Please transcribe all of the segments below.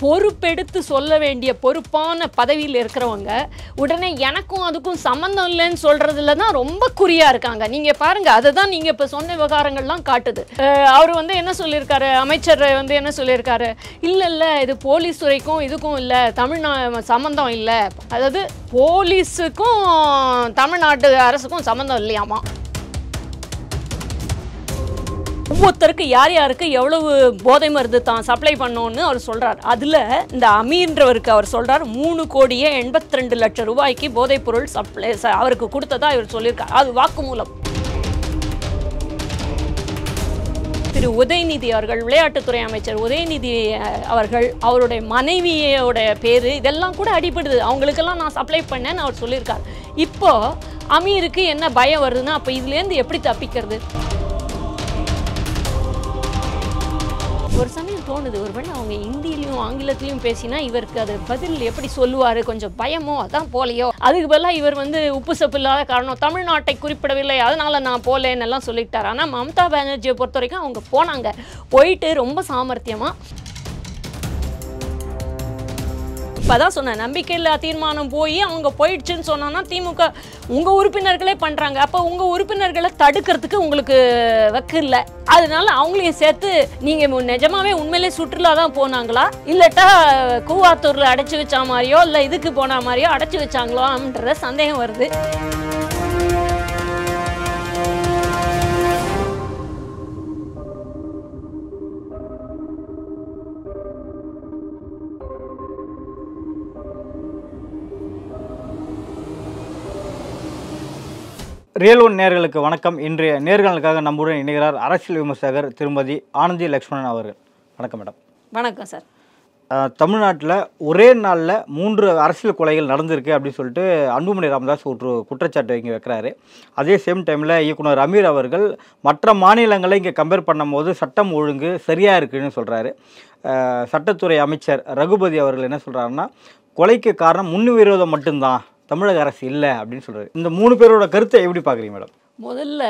பொறுப்பெடுத்து சொல்ல வேண்டிய பொறுப்பான பதவியில் இருக்கிறவங்க உடனே எனக்கும் அதுக்கும் சம்மந்தம் இல்லைன்னு சொல்றதுல தான் ரொம்ப குறியா இருக்காங்க. நீங்க பாருங்க, அதை தான் நீங்க இப்ப சொன்ன விவகாரங்கள்லாம் காட்டுது. அவர் வந்து என்ன சொல்லியிருக்காரு, அமைச்சர் வந்து என்ன சொல்லியிருக்காரு, இல்ல இது போலீஸ் துறைக்கும் இதுக்கும் இல்லை, சம்மந்தம் இல்லை, அதாவது போலீஸுக்கும் தமிழ்நாட்டு அரசுக்கும் சம்மந்தம் இல்லையாமா. ஒவ்வொருத்தருக்கு யார் யாருக்கு எவ்வளவு போதை மருந்து தான் சப்ளை பண்ணோன்னு அவர் சொல்றார். அதுல இந்த அமீர்ன்றவருக்கு அவர் சொல்றார் 3,82,00,000 ரூபாய்க்கு போதைப் பொருள் சப்ளை அவருக்கு கொடுத்ததா இவர் சொல்லியிருக்கார். அது வாக்குமூலம். திரு உதயநிதி அவர்கள், விளையாட்டுத்துறை அமைச்சர் உதயநிதி அவர்கள், அவருடைய மனைவியோட பேரு இதெல்லாம் கூட அடிபடுது. அவங்களுக்கெல்லாம் நான் சப்ளை பண்ணேன்னு அவர் சொல்லியிருக்கார். இப்போ அமீருக்கு என்ன பயம் வருதுன்னா, அப்போ இதுலேருந்து எப்படி தப்பிக்கிறது? ஒரு சமயம் தோணுது, ஒருவேளை அவங்க இந்தியிலையும் ஆங்கிலத்திலையும் பேசினா இவருக்கு அது பதில் எப்படி சொல்லுவார், கொஞ்சம் பயமோ அதான் போலையோ, அதுக்கு பதிலாக இவர் வந்து உப்பு சப்பு இல்லாத காரணம் தமிழ்நாட்டை குறிப்பிடவில்லை அதனால நான் போலேன்னு எல்லாம் சொல்லிட்டார். ஆனால் மம்தா பானர்ஜியை பொறுத்த வரைக்கும் அவங்க போனாங்க, போயிட்டு ரொம்ப சாமர்த்தியமாக இப்போதான் சொன்னேன், நம்பிக்கையில்லா தீர்மானம் போய் அவங்க போயிடுச்சுன்னு சொன்னான்னா திமுக உங்கள் உறுப்பினர்களே பண்ணுறாங்க. அப்போ உங்கள் உறுப்பினர்களை தடுக்கிறதுக்கு உங்களுக்கு வக்கு இல்லை. அதனால அவங்களையும் சேர்த்து நீங்கள் நிஜமாவே உண்மையிலே சுற்றுலா தான் போனாங்களா, இல்லட்டா கூவாத்தூரில் அடைச்சி வச்சா மாதிரியோ இல்லை இதுக்கு போன மாதிரியோ அடைச்சி வச்சாங்களோன்ற சந்தேகம் வருது. ரியல் ஒன் நேயர்களுக்கு வணக்கம். இன்றைய நேர்காணலுக்காக நம்முடன் இணைகிறார் அரசியல் விமர்சகர் திருமதி ஆனந்தி லக்ஷ்மணன் அவர்கள். வணக்கம் மேடம். வணக்கம் சார். தமிழ்நாட்டில் ஒரே நாளில் 3 அரசியல் கொலைகள் நடந்திருக்கு அப்படின்னு சொல்லிட்டு அன்புமணி ராமதாஸ் ஒரு குற்றச்சாட்டு இங்கே வைக்கிறாரு. அதே சேம் டைமில் இயக்குனர் அமீர் அவர்கள் மற்ற மாநிலங்களை இங்கே கம்பேர் பண்ணும்போது சட்டம் ஒழுங்கு சரியாக இருக்குன்னு சொல்கிறாரு. சட்டத்துறை அமைச்சர் ரகுபதி அவர்கள் என்ன சொல்கிறாருன்னா, கொலைக்கு காரணம் முன்விரோதம் மட்டும்தான், தமிழக அரசு இல்லை அப்படின்னு சொல்கிறாரு. இந்த 3 பேரோட கருத்தை எப்படி பார்க்குறீங்க மேடம்? முதல்ல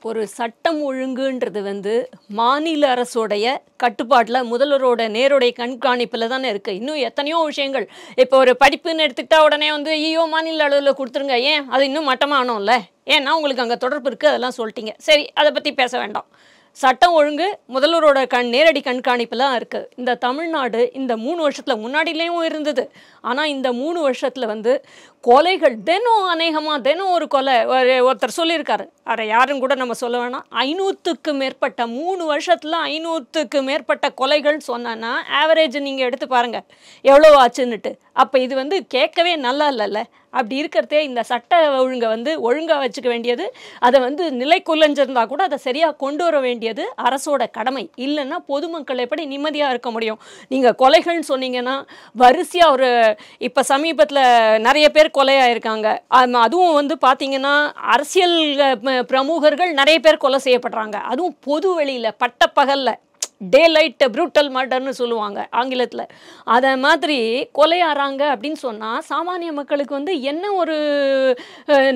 ஒரு சட்டம் ஒழுங்குன்றது வந்து மாநில அரசோடைய கட்டுப்பாட்டில் முதல்வரோட நேருடைய கண்காணிப்பில் தானே இருக்குது. இன்னும் எத்தனையோ விஷயங்கள், இப்போ ஒரு படிப்புன்னு எடுத்துக்கிட்டா உடனே வந்து ஐயோ மாநில அளவில் கொடுத்துருங்க, ஏன் அது இன்னும் மட்டமானோம்ல, ஏன்னா உங்களுக்கு அங்கே தொடர்பு இருக்குது அதெல்லாம் சொல்லிட்டீங்க, சரி அதை பற்றி பேச வேண்டாம். சட்டம் ஒழுங்கு முதல்வரோட நேரடி கண்காணிப்புலாம் இருக்குது. இந்த தமிழ்நாடு இந்த 3 வருஷத்தில் முன்னாடியிலேயும் இருந்தது, ஆனால் இந்த 3 வருஷத்தில் வந்து கொலைகள் தினம் அநேகமாக தினம் ஒரு கொலை. ஒருத்தர் சொல்லியிருக்காரு, அதை யாரும் கூட நம்ம சொல்ல வேணாம், 500க்கு மேற்பட்ட 3 வருஷத்தில் 500க்கு மேற்பட்ட கொலைகள் சொன்னா ஆவரேஜ் நீங்கள் எடுத்து பாருங்கள் எவ்வளோ ஆச்சுன்னுட்டு. அப்போ இது வந்து கேட்கவே நல்லா இல்லைல்ல. அப்படி இருக்கிறதே இந்த சட்ட ஒழுங்கை வந்து ஒழுங்காக வச்சுக்க வேண்டியது, அதை வந்து நிலை குலைஞ்சிருந்தா கூட அதை சரியாக கொண்டு வர வேண்டியது அரசோட கடமை. இல்லைன்னா பொதுமக்கள் எப்படி நிம்மதியாக இருக்க முடியும்? நீங்கள் கொலைகள்னு சொன்னீங்கன்னா வரிசையாக ஒரு இப்போ சமீபத்தில் நிறைய பேர் கொலையாயிருக்காங்க. அதுவும் வந்து பார்த்தீங்கன்னா அரசியல் பிரமுகர்கள் நிறைய பேர் கொலை செய்யப்படுறாங்க. அதுவும் பொது வெளியில் பட்டப்பகலில், டே லைட் ப்ரூட்டல் மர்டர்னு சொல்லுவாங்க ஆங்கிலத்தில். அதை மாதிரி கொலையாறாங்க அப்படின்னு சொன்னால் சாமானிய மக்களுக்கு வந்து என்ன ஒரு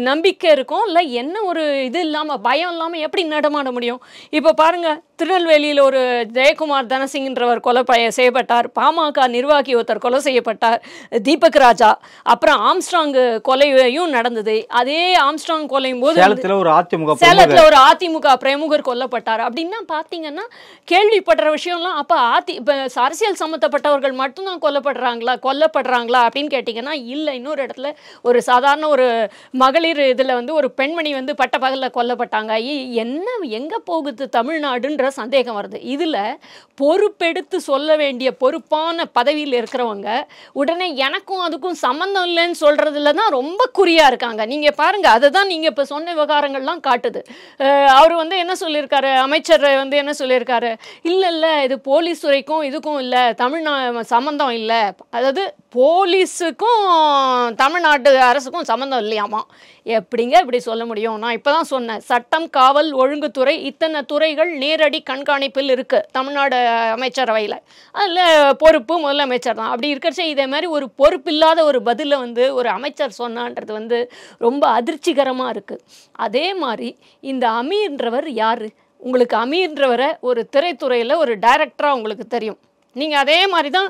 நம்பிக்கை இருக்கும், இல்லை என்ன ஒரு இது இல்லாமல் பயம் இல்லாமல் எப்படி நடமாட முடியும்? இப்போ பாருங்கள், திருநெல்வேலியில் ஒரு ஜெயக்குமார் தனசிங்ன்றவர் கொலை செய்யப்பட்டார். பாமக நிர்வாகி ஒருத்தர் கொலை செய்யப்பட்டார், தீபக் ராஜா. அப்புறம் ஆம்ஸ்ட்ராங் கொலையும் நடந்தது. அதே ஆம்ஸ்ட்ராங் கொலையும் போது சேலத்தில் ஒரு அதிமுக பிரமுகர் கொல்லப்பட்டார். அப்படின்னா பார்த்தீங்கன்னா கேள்விப்படுற விஷயம்லாம் அப்போ இப்போ அரசியல் சம்மந்தப்பட்டவர்கள் மட்டும்தான் கொல்லப்படுறாங்களா அப்படின்னு கேட்டிங்கன்னா இல்லை. இன்னொரு இடத்துல ஒரு சாதாரண ஒரு மகளிர் இதில் வந்து ஒரு பெண்மணி வந்து பட்டப்பகலில் கொல்லப்பட்டாங்க. என்ன எங்கே போகுது தமிழ்நாடுன்ற சந்தேகம் வருது. இதுல பொறுப்பெடுத்து சொல்ல வேண்டிய பொறுப்பான பதவியில் இருக்கிறவங்க உடனே எனக்கும் அதுக்கும் சம்பந்தம் இல்லைன்னு சொல்றதுல தான் ரொம்ப குறியா இருக்காங்க. நீங்க பாருங்க, அதை தான் நீங்க இப்ப சொன்ன விவகாரங்கள்லாம் காட்டுது. அவர் வந்து என்ன சொல்லியிருக்காரு, அமைச்சர் வந்து என்ன சொல்லியிருக்காரு, இல்ல இது போலீஸ் துறைக்கும் இதுக்கும் இல்லை, சம்பந்தம் இல்லை, அதாவது போலீஸுக்கும் தமிழ்நாட்டு அரசுக்கும் சம்பந்தம் இல்லையாமா. எப்படிங்க இப்படி சொல்ல முடியும்? நான் இப்பதான் சொன்னேன், சட்டம், காவல், ஒழுங்குத்துறை, இத்தனை துறைகள் நேரடி கண்காணிப்பில் இருக்கு தமிழ்நாடு அமைச்சரவையில். அதில் பொறுப்பு முதலமைச்சர் தான். அப்படி இருக்கிறச்சே இதே மாதிரி ஒரு பொறுப்பில்லாத ஒரு பதிலை வந்து ஒரு அமைச்சர் சொன்னான்றது வந்து ரொம்ப அதிர்ச்சிகரமாக இருக்குது. அதே மாதிரி இந்த அமீர்ன்றவர் யார்? உங்களுக்கு அமீர்ன்றவரை ஒரு திரைத்துறையில் ஒரு டைரக்டராக உங்களுக்கு தெரியும். நீங்கள் அதே மாதிரி தான்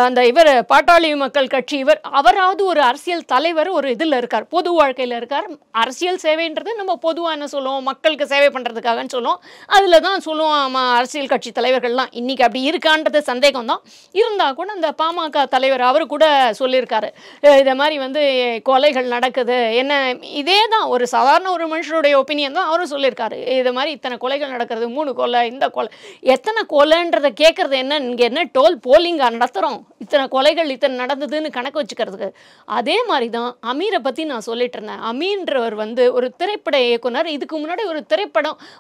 அந்த இவர் பாட்டாளி மக்கள் கட்சி அவராவது ஒரு அரசியல் தலைவர் ஒரு இதில் இருக்கார், பொது வாழ்க்கையில் இருக்கார். அரசியல் சேவைன்றது நம்ம பொதுவாக என்ன சொல்லுவோம், மக்களுக்கு சேவை பண்ணுறதுக்காகன்னு சொல்லுவோம். அதில் தான் சொல்லுவோம் அரசியல் கட்சி தலைவர்கள்லாம். இன்றைக்கி அப்படி இருக்கான்றது சந்தேகம் தான். இருந்தால் கூட அந்த பாமக தலைவர் அவர் கூட சொல்லியிருக்காரு, இதை மாதிரி கொலைகள் நடக்குது என்ன, இதே தான் ஒரு சாதாரண ஒரு மனுஷனுடைய ஒப்பீனியன் தான் அவரும் சொல்லியிருக்காரு. இது மாதிரி இத்தனை கொலைகள் நடக்கிறது, 3 கொலை, இந்த கொலை, எத்தனை கொலைன்றதை கேட்குறது என்ன, இங்கே என்ன டோல் போலிங்காக நடத்துகிறோம், இத்தனை கொலைகள் இத்தனை நடந்ததுன்னு கணக்கு வச்சுக்கிறதுக்கு. அதே மாதிரி தான் அமீரை பற்றி நான் சொல்லிட்டு இருந்தேன். அமீன்றவர் ஒரு திரைப்பட இயக்குனர். இதுக்கு முன்னாடி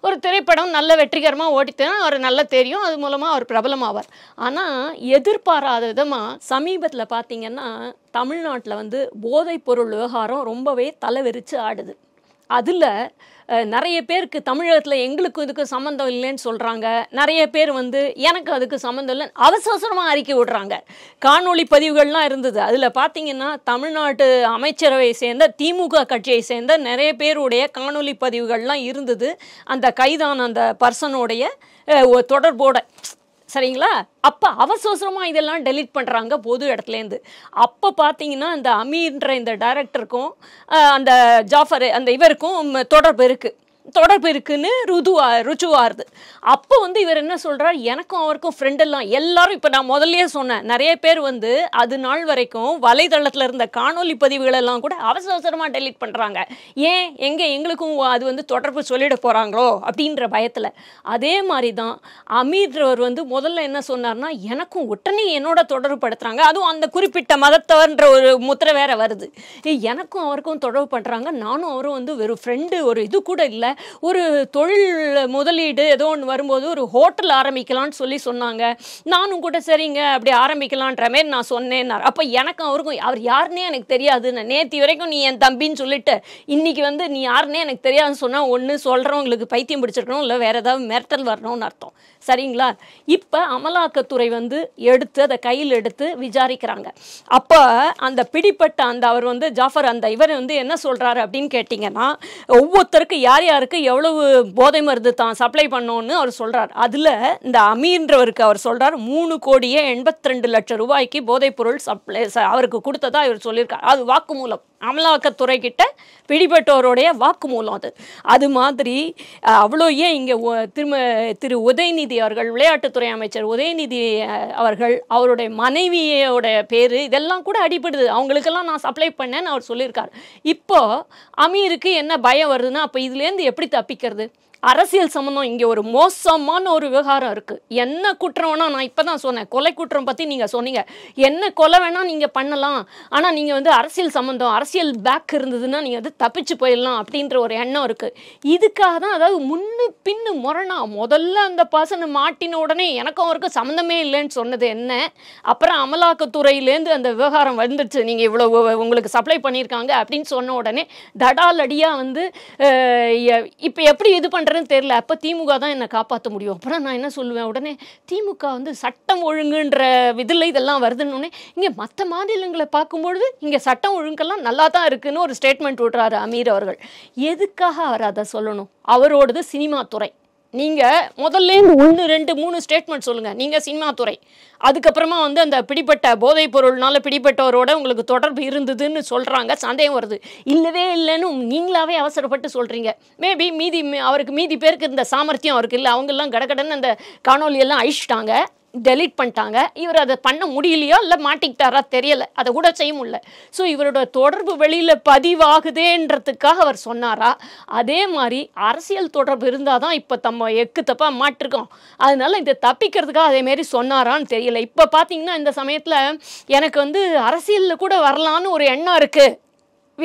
ஒரு திரைப்படம் நல்ல வெற்றிகரமாக ஓடித்தேன்னா அவர் நல்லா தெரியும், அது மூலமாக அவர் பிரபலமாவார். ஆனால் எதிர்பாராத விதமாக சமீபத்தில் பார்த்தீங்கன்னா தமிழ்நாட்டில் போதைப் பொருள் விவகாரம் ரொம்பவே தலைவிரிச்சு ஆடுது. அதில் நிறைய பேருக்கு தமிழகத்தில் எங்களுக்கும் இதுக்கு சம்மந்தம் இல்லைன்னு சொல்கிறாங்க. நிறைய பேர் எனக்கு அதுக்கு சம்மந்தம் இல்லைன்னு அவசரமாக அறிக்கை விடுறாங்க. காணொளி பதிவுகள்லாம் இருந்தது. அதில் பார்த்தீங்கன்னா தமிழ்நாட்டு அமைச்சரவை சேர்ந்த திமுக கட்சியை சேர்ந்த நிறைய பேருடைய காணொளி பதிவுகள்லாம் இருந்தது, அந்த கைதான அந்த பர்சனுடைய தொடர்போட. சரிங்களா? அப்போ அவசரமாக இதெல்லாம் டெலீட் பண்ணுறாங்க பொது இடத்துலேருந்து. அப்போ பார்த்தீங்கன்னா இந்த அமீர்ன்ற இந்த டைரக்டருக்கும் அந்த ஜாஃபர் அந்த இவருக்கும் தொடர்பு இருக்குன்னு ருஜுவாருது. அப்போ இவர் என்ன சொல்கிறார், எனக்கும் அவருக்கும் ஃப்ரெண்டெல்லாம் எல்லாரும், இப்போ நான் முதல்லையே சொன்னேன், நிறைய பேர் அது நாள் வரைக்கும் வலைதளத்தில் இருந்த காணொலி பதிவுகளெல்லாம் கூட அவசரமாக டெலீட் பண்ணுறாங்க. ஏன், எங்களுக்கும் அது தொடர்பு சொல்லிட போகிறாங்களோ அப்படின்ற பயத்தில். அதே மாதிரி தான் அமீர்ன்றவர் முதல்ல என்ன சொன்னார்னா, எனக்கும் உடனே என்னோட தொடர்பு படுத்துகிறாங்க, அதுவும் அந்த குறிப்பிட்ட மதத்தவர்ன்ற ஒரு முத்திரை வேற வருது. எனக்கும் அவருக்கும் தொடர்பு பண்ணுறாங்க, நானும் அவரும் வெறும் ஃப்ரெண்டு, ஒரு இது கூட இல்லை, ஒரு தொழில் முதலீடு ஏதோ ஒன்று வரும்போது ஒரு ஹோட்டல் ஆரம்பிக்கலான்னு சொன்னாங்க. நானும் கூட சரிங்க அப்படி ஆரம்பிக்கலான்ற மாதிரி நான் சொன்னேன். அப்போ எனக்கும் அவருக்கும், அவர் யாருன்னே எனக்கு தெரியாது, நான் நேற்று வரைக்கும் நீ என் தம்பின்னு சொல்லிட்டு இன்னைக்கு நீ யாருன்னே எனக்கு தெரியாதுன்னு சொன்னால் ஒன்று சொல்கிறவங்களுக்கு பைத்தியம் பிடிச்சிருக்கணும், இல்லை வேறு ஏதாவது மிரட்டல் வரணும்னு அர்த்தம். சரிங்களா? இப்போ அமலாக்கத்துறை எடுத்து அதை கையில் எடுத்து விசாரிக்கிறாங்க. அப்போ அந்த பிடிப்பட்ட அந்த அவர் ஜாஃபர் அந்த இவர் என்ன சொல்கிறாரு அப்படின்னு கேட்டிங்கன்னா, ஒவ்வொருத்தருக்கு யார் யாருக்கு எவ்வளவு போதை மருந்து தான் சப்ளை பண்ணோன்னு அவர் சொல்கிறார். அதில் இந்த அமீர்ன்றவருக்கு அவர் சொல்கிறார் 3,82,00,000 ரூபாய்க்கு போதைப் பொருள் சப்ளை அவருக்கு கொடுத்ததா இவர் சொல்லியிருக்கார். அது வாக்குமூலம், அமலாக்கத்துறை கிட்ட பிடிபட்டவருடைய வாக்குமூலம். அது மாதிரி அவ்வளோ ஏன் இங்கே திரு உதயநிதி அவர்கள், விளையாட்டுத்துறை அமைச்சர் உதயநிதி அவர்கள், அவருடைய மனைவியோட பேர் இதெல்லாம் கூட அடிபடுது, அவங்களுக்கெல்லாம் நான் சப்ளை பண்ணேன்னு அவர் சொல்லியிருக்கார். இப்போ அமீருக்கு என்ன பயம் வருதுன்னா, அப்போ இதுலேருந்து எப்படி தப்பிக்கிறது? அரசியல் சம்மந்தம் இங்கே ஒரு மோசமான ஒரு விவகாரம் இருக்குது. என்ன குற்றம் வேணால், நான் இப்போ தான் சொன்னேன், கொலை குற்றம் பற்றி நீங்கள் சொன்னீங்க, என்ன கொலை வேணால் நீங்கள் பண்ணலாம், ஆனால் நீங்கள் அரசியல் சம்மந்தம், அரசியல் பேக் இருந்ததுன்னா நீங்கள் தப்பிச்சு போயிடலாம் அப்படின்ற ஒரு எண்ணம் இருக்குது. இதுக்காக தான், அதாவது முன்னு பின்னு முரணா முதல்ல அந்த பர்சனை மாட்டின உடனே எனக்கும் அவருக்கும் சம்மந்தமே இல்லைன்னு சொன்னது என்ன, அப்புறம் அமலாக்கத்துறையிலேருந்து அந்த விவகாரம் வந்துடுச்சு, நீங்கள் இவ்வளோ உங்களுக்கு சப்ளை பண்ணியிருக்காங்க அப்படின்னு சொன்ன உடனே தடாலடியாக இப்போ எப்படி இது பண்ணுறதுன்னு தெரியல. அப்போ திமுக தான் என்னை காப்பாற்ற முடியும். அப்புறம் நான் என்ன சொல்லுவேன், உடனே திமுக சட்டம் ஒழுங்குன்ற இதில் இதெல்லாம் வருதுன்னு. இங்கே மற்ற மாநிலங்களை பார்க்கும்பொழுது இங்கே சட்டம் ஒழுங்கெல்லாம் நல்லா தான் இருக்குன்னு ஒரு ஸ்டேட்மெண்ட் விட்றாரு அமீர் அவர்கள். எதுக்காக அவர் அதை சொல்லணும்? அவரோடது சினிமா துறை. நீங்கள் முதல்ல 1, 2, 3 ஸ்டேட்மெண்ட் சொல்லுங்கள், நீங்கள் சினிமா துறை. அதுக்கப்புறமா அந்த பிடிப்பட்ட போதைப் பொருள்னால பிடிப்பட்டவரோட உங்களுக்கு தொடர்பு இருந்ததுன்னு சொல்கிறாங்க, சந்தேகம் வருது. இல்லவே இல்லைன்னு நீங்களாவே அவசரப்பட்டு சொல்கிறீங்க. மேபி அவருக்கு மீதி பேருக்கு இந்த சாமர்த்தியம் அவருக்கு இல்லை, அவங்கெல்லாம் கடகடன்னு அந்த காணொலியெல்லாம் அழிச்சிட்டாங்க, டெலீட் பண்ணிட்டாங்க. இவர் அதை பண்ண முடியலையோ இல்லை மாட்டிக்கிட்டாரா தெரியலை, அதை கூட செய்ய முடியல. ஸோ இவரோட தொடர்பு வெளியில் பதிவாகுதேன்றதுக்காக அவர் சொன்னாரா? அதே மாதிரி அரசியல் தொடர்பு இருந்தால் தான் இப்போ எக்கு தப்பாக மாட்டிருக்கோம், அதனால இதை தப்பிக்கிறதுக்காக அதேமாரி சொன்னாரான்னு தெரியல. இப்போ பார்த்தீங்கன்னா இந்த சமயத்தில் எனக்கு அரசியலில் கூட வரலான்னு ஒரு எண்ணம் இருக்குது.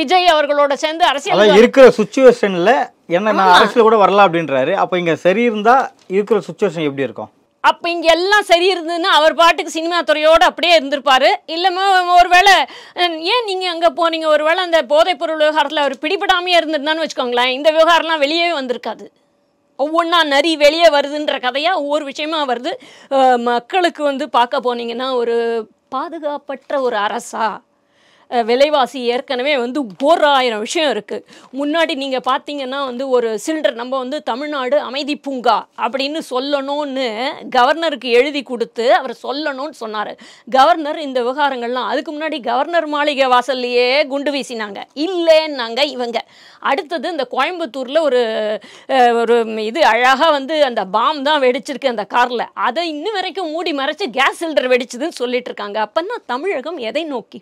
விஜய் அவர்களோட சேர்ந்து அரசியல் இருக்கிற சுச்சுவேஷனில் என்ன நான் அரசியல் கூட வரலாம் அப்படின்றாரு. அப்போ இங்கே சரி இருந்தால் இருக்கிற சுச்சுவேஷன் எப்படி இருக்கும்? அப்போ இங்கே எல்லாம் சரி இருந்ததுன்னா அவர் பாட்டுக்கு சினிமா துறையோடு அப்படியே இருந்திருப்பார். இல்லைமா ஒருவேளை ஏன் நீங்கள் அங்கே போனீங்க, ஒருவேளை அந்த போதைப்பொருள் விவகாரத்தில் அவர் பிடிபடாமையே இருந்திருந்தான்னு வச்சுக்கோங்களேன், இந்த விவகாரம்லாம் வெளியே வந்திருக்காது. ஒவ்வொன்றா நரி வெளியே வருதுன்ற கதையாக ஒவ்வொரு விஷயமா வருது. மக்களுக்கு பார்க்க போனீங்கன்னா ஒரு பாதுகாப்பற்ற ஒரு அரசா, விலைவாசி ஏற்கனவே வந்து 1000 விஷயம் இருக்குது. முன்னாடி நீங்கள் பார்த்தீங்கன்னா வந்து ஒரு சிலிண்டர் நம்ம வந்து தமிழ்நாடு அமைதி பூங்கா அப்படின்னு சொல்லணும்னு கவர்னருக்கு எழுதி கொடுத்து அவர் சொல்லணும்னு சொன்னார். கவர்னர் இந்த விவகாரங்கள்லாம் அதுக்கு முன்னாடி கவர்னர் மாளிகை வாசல்லையே குண்டு வீசினாங்க, இல்லைன்னாங்க இவங்க. அடுத்தது இந்த கோயம்புத்தூரில் ஒரு இது அழகாக வந்து அந்த பாம் தான் வெடிச்சிருக்கு அந்த காரில், அதை இன்னும் வரைக்கும் மூடி மறைச்சு கேஸ் சிலிண்டர் வெடிச்சதுன்னு சொல்லிட்டு இருக்காங்க. அப்பன்னா தமிழகம் எதை நோக்கி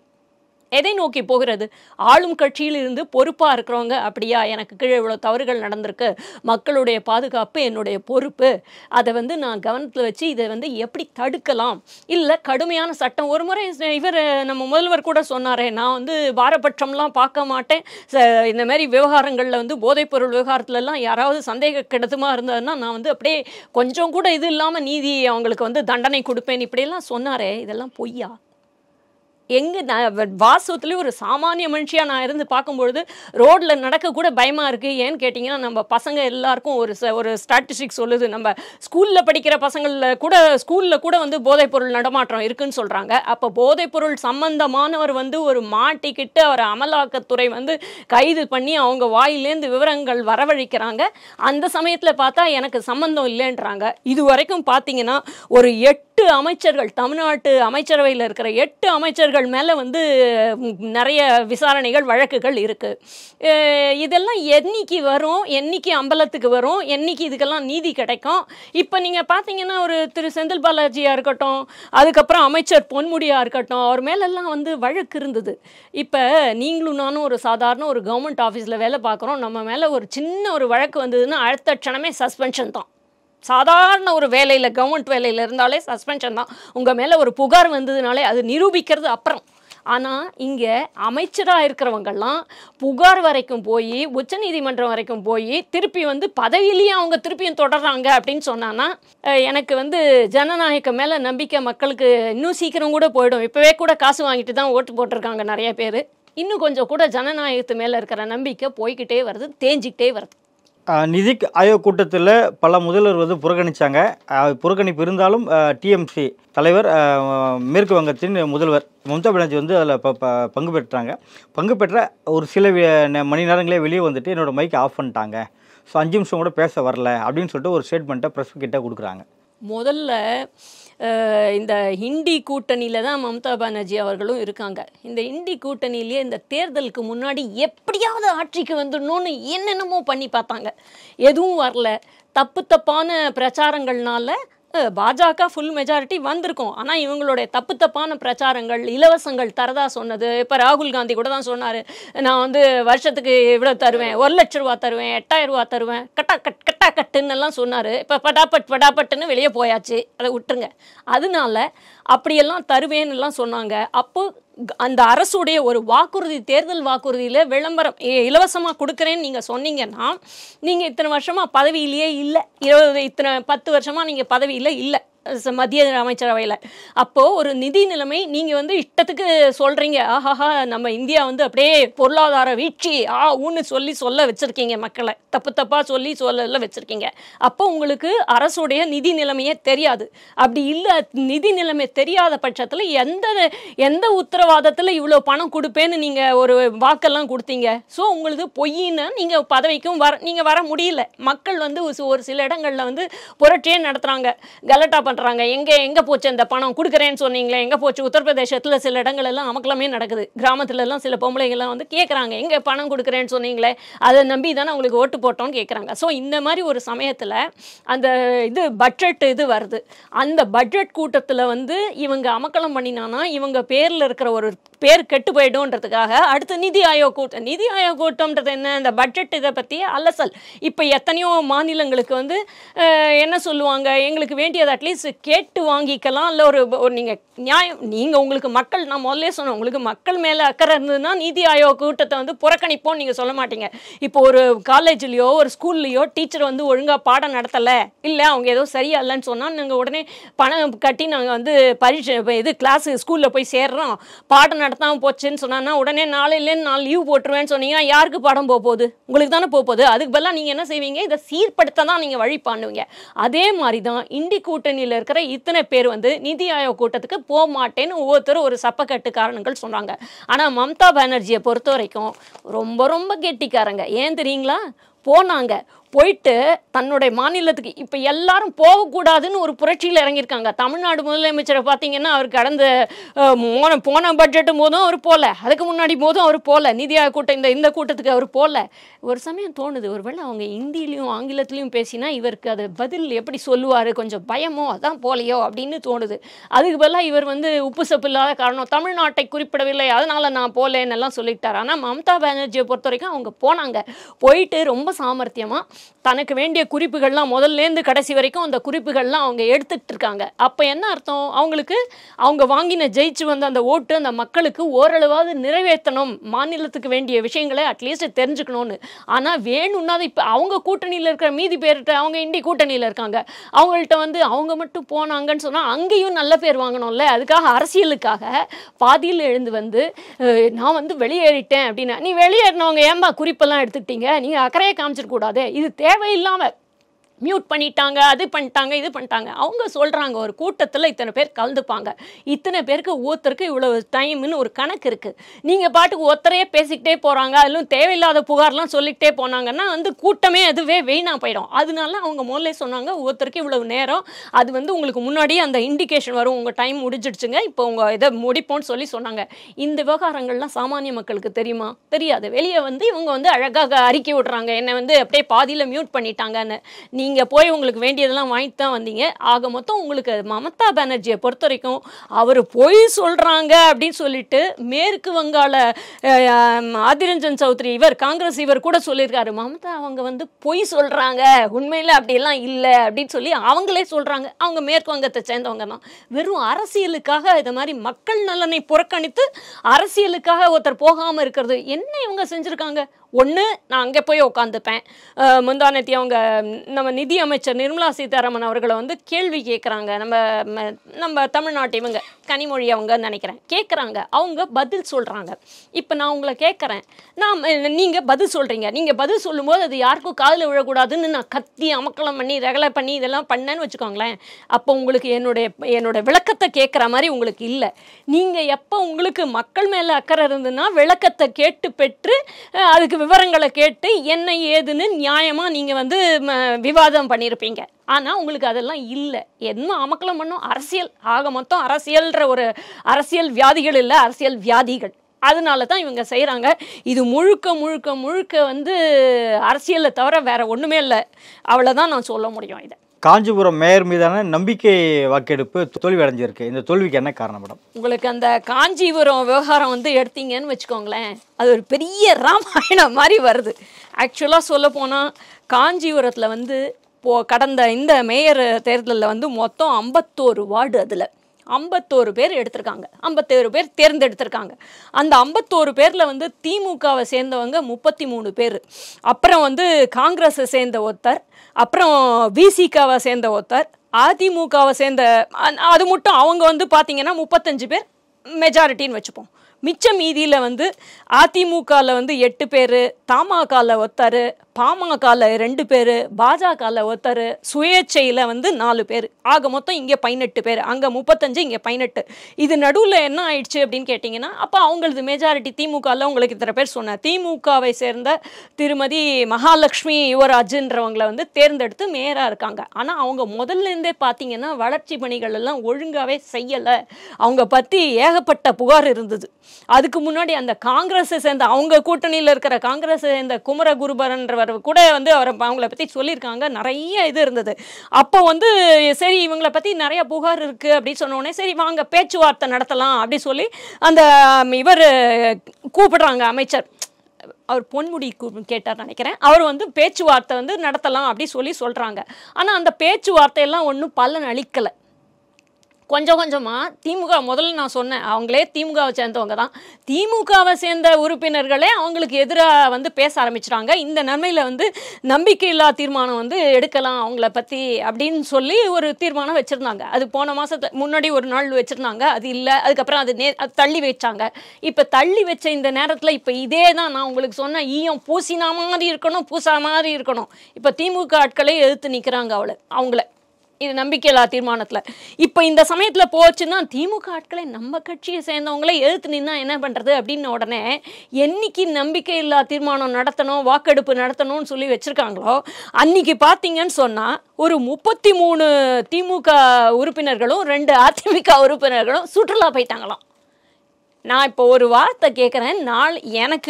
போகிறது? ஆளும் கட்சியில் இருந்து பொறுப்பாக இருக்கிறவங்க அப்படியா எனக்கு கீழே இவ்வளோ தவறுகள் நடந்திருக்கு, மக்களுடைய பாதுகாப்பு என்னுடைய பொறுப்பு, அதை வந்து நான் கவனத்தில் வச்சு இதை வந்து எப்படி தடுக்கலாம், இல்லை கடுமையான சட்டம். ஒரு முறை இவர் நம்ம முதல்வர் கூட சொன்னாரே, நான் வந்து பாரபட்சம்லாம் பார்க்க மாட்டேன், இந்த மாதிரி விவகாரங்களில் வந்து போதைப்பொருள் விவகாரத்துலலாம் யாராவது சந்தேக கிடத்துமா இருந்ததுன்னா நான் வந்து அப்படியே கொஞ்சம் கூட இது இல்லாமல் நீதி அவங்களுக்கு வந்து தண்டனை கொடுப்பேன் இப்படியெல்லாம் சொன்னாரே. இதெல்லாம் பொய்யா? எங்கே வாசத்துலேயும் ஒரு சாமானிய மனுஷியாக நான் இருந்து பார்க்கும்பொழுது ரோட்டில் நடக்க கூட பயமாக இருக்குது. ஏன்னு கேட்டிங்கன்னா நம்ம பசங்க எல்லாருக்கும் ஒரு ஸ்டாட்டிஸ்டிக்ஸ் சொல்லுது, நம்ம ஸ்கூலில் படிக்கிற ஸ்கூலில் கூட வந்து போதைப்பொருள் நடமாட்டம் இருக்குன்னு சொல்கிறாங்க. அப்போ போதைப்பொருள் சம்பந்தமானவர் வந்து ஒரு மாட்டிக்கிட்டு அவர் அமலாக்கத்துறை வந்து கைது பண்ணி அவங்க வாயிலேருந்து விவரங்கள் வரவழைக்கிறாங்க. அந்த சமயத்தில் பார்த்தா எனக்கு சம்பந்தம் இல்லைன்றாங்க. இது வரைக்கும் பார்த்தீங்கன்னா ஒரு 8 அமைச்சர்கள், தமிழ்நாட்டு அமைச்சரவையில் இருக்கிற 8 அமைச்சர்கள் மேலே வந்து நிறைய விசாரணைகள் வழக்குகள் இருக்குது. இதெல்லாம் என்னைக்கு வரும், என்னைக்கு அம்பலத்துக்கு வரும், என்னைக்கு இதுக்கெல்லாம் நீதி கிடைக்கும்? இப்போ நீங்கள் பார்த்தீங்கன்னா ஒரு திரு செந்தில் பாலாஜியாக இருக்கட்டும், அதுக்கப்புறம் அமைச்சர் பொன்முடியாக இருக்கட்டும், அவர் மேலெல்லாம் வந்து வழக்கு இருந்தது. இப்போ நீங்களும் நானும் ஒரு சாதாரண ஒரு கவர்மெண்ட் ஆஃபீஸில் வேலை பார்க்குறோம், நம்ம மேலே ஒரு சின்ன ஒரு வழக்கு வந்ததுன்னா அடுத்த க்ஷணமே சஸ்பென்ஷன் தான். சாதாரண ஒரு வேலையில் கவர்மெண்ட் வேலையில் இருந்தாலே சஸ்பென்ஷன் தான். உங்கள் மேலே ஒரு புகார் வந்ததுனாலே அது நிரூபிக்கிறது அப்புறம். ஆனால் இங்கே அமைச்சராக இருக்கிறவங்கெல்லாம் புகார் வரைக்கும் போய் உச்சநீதிமன்றம் வரைக்கும் போய் திருப்பி வந்து பதவியிலையும் அவங்க திருப்பியும் தொடர்றாங்க அப்படின்னு சொன்னான்னா எனக்கு வந்து ஜனநாயகம் மேலே நம்பிக்கை மக்களுக்கு இன்னும் சீக்கிரம் கூட போயிடும். இப்போவே கூட காசு வாங்கிட்டு தான் ஓட்டு போட்டிருக்காங்க நிறைய பேர். இன்னும் கொஞ்சம் கூட ஜனநாயகத்து மேலே இருக்கிற நம்பிக்கை போய்கிட்டே வருது, தேஞ்சிக்கிட்டே வருது. நிதி ஆயோக் கூட்டத்தில் பல முதல்வர் வந்து புறக்கணித்தாங்க. புறக்கணிப்பு இருந்தாலும் டிஎம்சி தலைவர், மேற்கு வங்கத்தின் முதல்வர் மம்தா பானர்ஜி வந்து அதில் பங்கு பெற்றாங்க. பங்கு பெற்ற ஒரு சில மணி நேரங்களே வெளியே வந்துட்டு என்னோடய மைக்கை ஆஃப் பண்ணிட்டாங்க, ஸோ 5 நிமிஷம் கூட பேச வரல அப்படின்னு சொல்லிட்டு ஒரு ஸ்டேட்மெண்ட்டை ப்ரெஸ் கிட்ட கொடுக்குறாங்க. முதல்ல இந்த ஹிண்டி கூட்டணியில் தான் மம்தா பானர்ஜி அவர்களும் இருக்காங்க. இந்த ஹிண்டி கூட்டணியிலேயே இந்த தேர்தலுக்கு முன்னாடி எப்படியாவது ஆட்சிக்கு வந்துடணும்னு என்னென்னமோ பண்ணி பார்த்தாங்க, எதுவும் வரல. தப்பான பிரச்சாரங்கள்னால பாஜக ஃபுல் மெஜாரிட்டி வந்திருக்கும். ஆனால் இவங்களுடைய தப்பான பிரச்சாரங்கள், இலவசங்கள் தரதா சொன்னது. இப்போ ராகுல் காந்தி கூட தான் சொன்னார், நான் வந்து வருஷத்துக்கு இவ்வளோ தருவேன், 1 லட்ச ரூபா தருவேன், 8000 ரூபா தருவேன், கட்டுன்னு எல்லாம் சொன்னார். இப்போ படாப்பட்டுன்னு வெளியே போயாச்சு, அதை விட்டுருங்க. அதனால அப்படியெல்லாம் தருவேன்னு எல்லாம் சொன்னாங்க. அப்போ அந்த அரசுடைய ஒரு வாக்குறுதி, தேர்தல் வாக்குறுதியில் விளம்பரம் இலவசமாக கொடுக்குறேன்னு நீங்கள் சொன்னீங்கன்னா, நீங்கள் இத்தனை வருஷமாக பதவியிலேயே இல்லை, 10 வருஷமாக நீங்கள் பதவியில் இல்லை மத்திய அமைச்சரவையில். அப்போது ஒரு நிதி நிலைமை நீங்கள் வந்து இஷ்டத்துக்கு சொல்கிறீங்க, ஆஹாஹா நம்ம இந்தியா வந்து அப்படியே பொருளாதார வீழ்ச்சி ஊன்னு சொல்ல வச்சுருக்கீங்க, மக்களை தப்பாக சொல்ல வச்சுருக்கீங்க. அப்போ உங்களுக்கு அரசுடைய நிதி நிலைமையே தெரியாது. அப்படி இல்லை, நிதி நிலைமை தெரியாத பட்சத்தில் எந்த உத்தரவாதத்தில் இவ்வளோ பணம் கொடுப்பேன்னு நீங்கள் ஒரு வாக்கெல்லாம் கொடுத்தீங்க. ஸோ உங்களுக்கு பொய்யின்னு நீங்கள் பதவிக்கும் நீங்கள் வர முடியல. மக்கள் வந்து ஒரு சில இடங்களில் வந்து புரட்சியே நடத்துகிறாங்க, கலட்டா பண்ணுறாங்க. எங்கே போச்சு அந்த பணம், கொடுக்குறேன்னு சொன்னீங்களே எங்கே போச்சு? உத்தரப்பிரதேசத்தில் சில இடங்கள் எல்லாம் அமக்கலமே நடக்குது. கிராமத்துலலாம் சில பொம்பளைகள்லாம் வந்து கேட்குறாங்க, எங்கே பணம் கொடுக்குறேன்னு சொன்னீங்களே, அதை நம்பி தானே உங்களுக்கு ஓட்டு போட்டோன்னு கேட்குறாங்க. ஸோ இந்த மாதிரி ஒரு சமயத்தில் அந்த பட்ஜெட் வருது. அந்த பட்ஜெட் கூட்டத்தில் வந்து இவங்க அமக்கலம் பண்ணினானா இவங்க பேரில் இருக்கிற ஒரு பேர் கெட்டு போய்டும்ன்றதுக்காக அடுத்து நிதி ஆயோக் கூட்டம்ன்றது என்ன, இந்த பட்ஜெட் இதை பற்றி அலசல். இப்போ எத்தனையோ மாநிலங்களுக்கு வந்து என்ன சொல்லுவாங்க, எங்களுக்கு வேண்டியது அட்லீஸ்ட் கேட்டு வாங்கிக்கலாம், இல்லை ஒரு நீங்கள் நியாயம், நீங்கள் உங்களுக்கு மக்கள், நான் முதல்ல சொன்னேன், உங்களுக்கு மக்கள் மேலே அக்கறை இருந்ததுன்னா நிதி ஆயோக் கூட்டத்தை வந்து புறக்கணிப்போம் நீங்கள் சொல்ல மாட்டீங்க. இப்போ ஒரு காலேஜ்லேயோ ஒரு ஸ்கூல்லையோ டீச்சர் வந்து ஒழுங்காக பாடம் நடத்தலை, இல்லை அவங்க ஏதோ சரியா இல்லைன்னு சொன்னால் நாங்கள் உடனே பணம் கட்டி நாங்கள் வந்து பரீட்சை கிளாஸு ஸ்கூலில் போய் சேர்றோம், பாடம் நடத்தாமல் போச்சுன்னு சொன்னா உடனே நாளையிலேருந்து 4 லீவ் போட்டுருவேன்னு சொன்னீங்கன்னா யாருக்கு பாடம் போகுது? உங்களுக்கு தானே போகுது. அதுக்கு பதிலாக நீங்கள் என்ன செய்வீங்க, இதை சீர்படுத்த தான் நீங்கள் வழி பண்ணுவீங்க. அதே மாதிரி தான் இண்டி கூட்டணியில் கூட்டணியில் இருக்கிற இத்தனை பேர் வந்து நிதி ஆயோக் கூட்டத்துக்கு போக மாட்டேன்னு ஒவ்வொருத்தரும் ஒரு சப்பக்கட்டு காரணங்கள் சொன்னாங்க. ஆனால் மம்தா பானர்ஜியை பொறுத்த வரைக்கும் ரொம்ப ரொம்ப கெட்டிக்காரங்க. ஏன் தெரியுங்களா? போனாங்க, போயிட்டு தன்னுடைய மாநிலத்துக்கு இப்போ எல்லாரும் போகக்கூடாதுன்னு ஒரு புரட்சியில் இறங்கியிருக்காங்க. தமிழ்நாடு முதலமைச்சரை பார்த்தீங்கன்னா அவர் கடந்த போன பட்ஜெட்டு போதும் அவர் போகல, அதுக்கு முன்னாடி போதும் அவர் போகல, நிதி ஆயோக் கூட்டம் இந்த கூட்டத்துக்கு அவர் போகல. ஒரு சமயம் தோணுது, ஒருவேளை அவங்க ஹிந்திலையும் ஆங்கிலத்திலையும் பேசினா இவருக்கு அது பதில் எப்படி சொல்லுவார், கொஞ்சம் பயமோ அதான் போலையோ அப்படின்னு தோணுது. அதுக்கு பதிலாக இவர் வந்து உப்பு சப்பு இல்லாத காரணம் தமிழ்நாட்டை குறிப்பிடவில்லை, அதனால் நான் போகலன்னு எல்லாம் சொல்லிட்டார். ஆனால் மம்தா பானர்ஜியை பொறுத்த வரைக்கும் அவங்க போனாங்க, போயிட்டு ரொம்ப சாமர்த்தியமாக தனக்கு வேண்டிய குறிப்புகள்லாம் முதல்லேருந்து கடைசி வரைக்கும் அந்த குறிப்புகள்லாம் அவங்க எடுத்துகிட்டு இருக்காங்க. அப்போ என்ன அர்த்தம்? அவங்களுக்கு அவங்க வாங்கின ஜெயிச்சு வந்த அந்த ஓட்டு அந்த மக்களுக்கு ஓரளவாவது நிறைவேற்றணும், மாநிலத்துக்கு வேண்டிய விஷயங்களை அட்லீஸ்ட் தெரிஞ்சுக்கணும்னு. ஆனால் வேணும்னா இப்போ அவங்க கூட்டணியில் இருக்கிற மீதி பேர்கிட்ட, அவங்க இண்டி கூட்டணியில் இருக்காங்க, அவங்கள்ட்ட வந்து அவங்க மட்டும் போனாங்கன்னு சொன்னால் அங்கேயும் நல்ல பேர் வாங்கணும்ல. அதுக்காக அரசியலுக்காக பாதியில் எழுந்து வந்து நான் வந்து வெளியேறிட்டேன் அப்படின்னா, நீ வெளியேறினவங்க ஏன்பா குறிப்பெல்லாம் எடுத்துக்கிட்டீங்க, நீங்கள் அக்கறையை காமிச்சிடக்கூடாது, இது தேவையில்லாமல் மியூட் பண்ணிட்டாங்க, அது பண்ணிட்டாங்க, இது பண்ணிட்டாங்க. அவங்க சொல்கிறாங்க ஒரு கூட்டத்தில் இத்தனை பேர் கலந்துப்பாங்க, இத்தனை பேருக்கு ஒருத்தருக்கு இவ்வளவு டைம்னு ஒரு கணக்கு இருக்குது. நீங்கள் பாட்டுக்கு ஒருத்தரையே பேசிக்கிட்டே போகிறாங்க, அதிலும் தேவையில்லாத புகார்லாம் சொல்லிக்கிட்டே போனாங்கன்னா வந்து கூட்டமே அதுவே வீணாக போயிடும். அதனால அவங்க முதல்ல சொன்னாங்க ஒருத்தருக்கு இவ்வளவு நேரம், அது வந்து உங்களுக்கு முன்னாடியே அந்த இண்டிகேஷன் வரும், உங்கள் டைம் முடிஞ்சிடுச்சுங்க, இப்போ உங்கள் இதை முடிப்போன்னு சொல்லி சொன்னாங்க. இந்த விவகாரங்கள்லாம் சாமானிய மக்களுக்கு தெரியுமா? தெரியாது. வெளியே வந்து இவங்க வந்து அழகாக அறிக்கை விடுறாங்க, என்னை வந்து அப்படியே பாதியில் மியூட் பண்ணிட்டாங்கன்னு. நீங்கள் போய் உங்களுக்கு வேண்டியதெல்லாம் வாங்கிட்டு தான் வந்தீங்க. ஆக மொத்தம் உங்களுக்கு மம்தா பானர்ஜியை பொறுத்த வரைக்கும் அவர் பொய் சொல்கிறாங்க அப்படின்னு சொல்லிட்டு மேற்கு வங்காள ஆதிரஞ்சன் சௌத்ரி இவர் காங்கிரஸ் இவர் கூட சொல்லியிருக்காரு, மம்தா அவங்க வந்து பொய் சொல்கிறாங்க, உண்மையில் அப்படியெல்லாம் இல்லை அப்படின்னு சொல்லி அவங்களே சொல்கிறாங்க. அவங்க மேற்கு வங்கத்தை சேர்ந்தவங்க தான். வெறும் அரசியலுக்காக இதை மாதிரி மக்கள் நலனை புறக்கணித்து அரசியலுக்காக ஒருத்தர் போகாமல் இருக்கிறது என்ன இவங்க செஞ்சுருக்காங்க? ஒன்று, நான் அங்கே போய் உட்காந்துப்பேன். முந்தானத்தி அவங்க நம்ம நிதி அமைச்சர் நிர்மலா சீதாராமன் அவர்களை வந்து கேள்வி கேட்குறாங்க, நம்ம தமிழ்நாட்டு இவங்க கனிமொழி அவங்கன்னு நினைக்கிறேன், கேட்குறாங்க, அவங்க பதில் சொல்கிறாங்க. இப்போ நான் உங்களை கேட்குறேன், நீங்கள் பதில் சொல்கிறீங்க, நீங்கள் பதில் சொல்லும்போது அது யாருக்கும் காதில் விழக்கூடாதுன்னு நான் கத்தி அமக்கலம் பண்ணி ரகலை பண்ணி இதெல்லாம் பண்ணேன்னு வச்சுக்கோங்களேன். அப்போ உங்களுக்கு என்னோட விளக்கத்தை கேட்குற மாதிரி உங்களுக்கு இல்லை. நீங்கள் எப்போ உங்களுக்கு மக்கள் மேலே அக்கறை இருந்ததுன்னா விளக்கத்தை கேட்டு பெற்று அதுக்கு விவரங்களை கேட்டு என்ன ஏதுன்னு நியாயமாக நீங்கள் வந்து விவாதம் பண்ணியிருப்பீங்க. ஆனால் உங்களுக்கு அதெல்லாம் இல்லை. என்ன அமக்கலம் பண்ணும் அரசியல், ஆக மொத்தம் அரசியல்ன்ற ஒரு அரசியல் வியாதிகள் இல்லை, அரசியல் வியாதிகள். அதனால தான் இவங்க செய்கிறாங்க. இது முழுக்க முழுக்க முழுக்க வந்து அரசியலை தவிர வேற ஒன்றுமே இல்லை, அவ்வளோதான் நான் சொல்ல முடியும். இதை காஞ்சிபுரம் மேயர் மீதான நம்பிக்கை வாக்கெடுப்பு தோல்வி அடைஞ்சிருக்கு. இந்த தோல்விக்கு என்ன காரணம் மேடம்? உங்களுக்கு அந்த காஞ்சிபுரம் விவகாரம் வந்து எடுத்தீங்கன்னு வச்சுக்கோங்களேன், அது ஒரு பெரிய ராமாயணம் மாதிரி வருது. ஆக்சுவலாக சொல்ல போனால் காஞ்சிபுரத்தில் வந்து கடந்த இந்த மேயர் தேர்தலில் வந்து மொத்தம் 51 வார்டு, அதில் 51 பேர் எடுத்திருக்காங்க, 51 பேர் தேர்ந்தெடுத்திருக்காங்க. அந்த 51 பேரில் வந்து திமுகவை சேர்ந்தவங்க 33 பேர், அப்புறம் வந்து காங்கிரஸை சேர்ந்த ஒருத்தர், அப்புறம் விசிகாவை சேர்ந்த ஒருத்தர், அதிமுகவை சேர்ந்த அது மட்டும் அவங்க வந்து பார்த்தீங்கன்னா 35 பேர் மெஜாரிட்டின்னு வச்சுப்போம். மிச்சம் மீதியில் வந்து அதிமுகவில் வந்து 8 பேர், தமாகவில் ஒருத்தர், பாமகவில் 2 பேர், பாஜகவில் ஒருத்தர், சுயேட்சையில் வந்து 4 பேர், ஆக மொத்தம் இங்கே 18 பேர், அங்கே 35, இங்கே 18. இது நடுவில் என்ன ஆயிடுச்சு அப்படின்னு கேட்டிங்கன்னா, அப்போ அவங்களது மெஜாரிட்டி திமுகவில் உங்களுக்கு இத்தனை பேர் சொன்னேன், திமுகவை சேர்ந்த திருமதி மகாலட்சுமி யுவராஜுன்றவங்களை வந்து தேர்ந்தெடுத்து மேயராக இருக்காங்க. ஆனால் அவங்க முதல்லேருந்தே பார்த்தீங்கன்னா வளர்ச்சி பணிகள் எல்லாம் ஒழுங்காகவே செய்யலை, அவங்க பற்றி ஏகப்பட்ட புகார் இருந்தது. அதுக்கு முன்னாடி அந்த காங்கிரஸை சேர்ந்த அவங்க கூட்டணியில் இருக்கிற காங்கிரஸை சேர்ந்த குமரகுருபரன்றவர் கூட வந்து அவங்கள பற்றி சொல்லியிருக்காங்க, நிறைய இது இருந்தது. அப்போ வந்து சரி இவங்களை பற்றி நிறைய புகார் இருக்குது அப்படின்னு சொன்னோடனே சரி வாங்க பேச்சுவார்த்தை நடத்தலாம் அப்படி சொல்லி அந்த இவர் கூப்பிடுறாங்க அமைச்சர், அவர் பொன்முடி கேட்டார் நினைக்கிறேன், அவர் வந்து பேச்சுவார்த்தை வந்து நடத்தலாம் அப்படி சொல்கிறாங்க. ஆனால் அந்த பேச்சுவார்த்தையெல்லாம் ஒன்றும் பலன் அளிக்கலை. கொஞ்சம் கொஞ்சமாக திமுக, முதல்ல நான் சொன்னேன் அவங்களே திமுகவை சேர்ந்தவங்க தான், திமுகவை சேர்ந்த உறுப்பினர்களே அவங்களுக்கு எதிராக வந்து பேச ஆரம்பிச்சிட்டாங்க. இந்த நிலைமையில் வந்து நம்பிக்கையில்லா தீர்மானம் வந்து எடுக்கலாம் அவங்கள பற்றி அப்படின்னு சொல்லி ஒரு தீர்மானம் வச்சுருந்தாங்க. அது போன மாதத்துக்கு முன்னாடி ஒரு நாள் வச்சுருந்தாங்க, அது இல்லை, அதுக்கப்புறம் அது தள்ளி வச்சாங்க. இப்போ தள்ளி வச்ச இந்த நேரத்தில் இப்போ இதே தான் நான் உங்களுக்கு சொன்ன ஈயம் பூசினா மாதிரி இருக்கணும், பூசா மாதிரி இருக்கணும். இப்போ திமுக ஆட்களே எதிர்த்து நிற்கிறாங்க அவங்கள. இது நம்பிக்கையில்லா தீர்மானத்தில். இப்போ இந்த சமயத்தில் போச்சுன்னா திமுக ஆட்களை நம்ம கட்சியை சேர்ந்தவங்களே எதிர்த்து நின்னா என்ன பண்ணுறது அப்படின்னு உடனே என்னைக்கு நம்பிக்கையில்லா தீர்மானம் நடத்தணும், வாக்கெடுப்பு நடத்தணும்னு சொல்லி வச்சுருக்காங்களோ அன்னைக்கு பார்த்தீங்கன்னு சொன்னால் ஒரு 33 திமுக உறுப்பினர்களும் 2 அதிமுக உறுப்பினர்களும் சுற்றுலா போயிட்டாங்களாம். நான் இப்போ ஒரு வார்த்தை கேட்குறேன், எனக்கு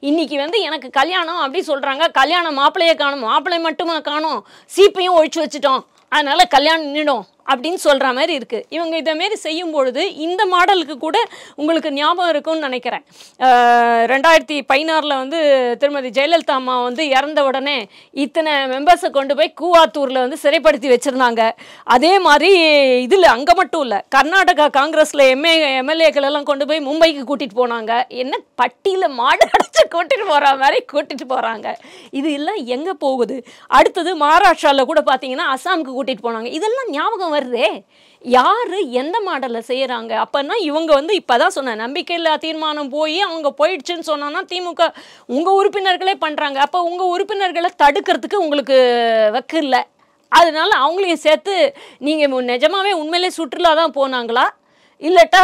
இன்னைக்கு எனக்கு கல்யாணம் அப்படி சொல்கிறாங்க, கல்யாணம் மாப்பிள்ளையே காணும், மாப்பிள்ளை மட்டுமா காணும், சீப்பையும் ஒழிச்சு வச்சுட்டோம், அதனால் கல்யாணம் நின்றுடும் அப்படின்னு சொல்கிற மாதிரி இருக்குது. இவங்க இதேமாரி செய்யும் பொழுது இந்த மாடலுக்கு கூட உங்களுக்கு ஞாபகம் இருக்கும்னு நினைக்கிறேன். 2016 திருமதி ஜெயலலிதா அம்மா இறந்த உடனே இத்தனை மெம்பர்ஸை கொண்டு போய் கூவாத்தூரில் சிறைப்படுத்தி வச்சுருந்தாங்க. அதே மாதிரி இதில் அங்கே மட்டும் இல்லை, கர்நாடகா காங்கிரஸில் எம்எல்ஏக்கள் எல்லாம் கொண்டு போய் மும்பைக்கு கூட்டிகிட்டு போனாங்க. என்ன பட்டியில் மாடு அடைச்சி கூட்டிகிட்டு போகிற மாதிரி கூட்டிகிட்டு போகிறாங்க. இது எல்லாம் எங்கே போகுது? அடுத்தது மகாராஷ்டிராவில் கூட பார்த்தீங்கன்னா அஸ்ஸாமுக்கு கூட்டிகிட்டு போனாங்க. இதெல்லாம் ஞாபகம் வருதே. யாரு எந்த மாடல்ல செய்யறாங்க? அப்பன்னா இவங்க இப்பதான் சொன்ன நம்பிக்கையில்லா தீர்மானம் போய் அவங்க போயிடுச்சுன்னு சொன்னா திமுக உங்க உறுப்பினர்களே பண்றாங்க. அப்ப உங்க உறுப்பினர்களை தடுக்கிறதுக்கு உங்களுக்கு வக்கு இல்லை. அதனால அவங்களையும் சேர்த்து நீங்க நிஜமாவே உண்மையிலே சுற்றுலா தான் போனாங்களா, இல்லட்டா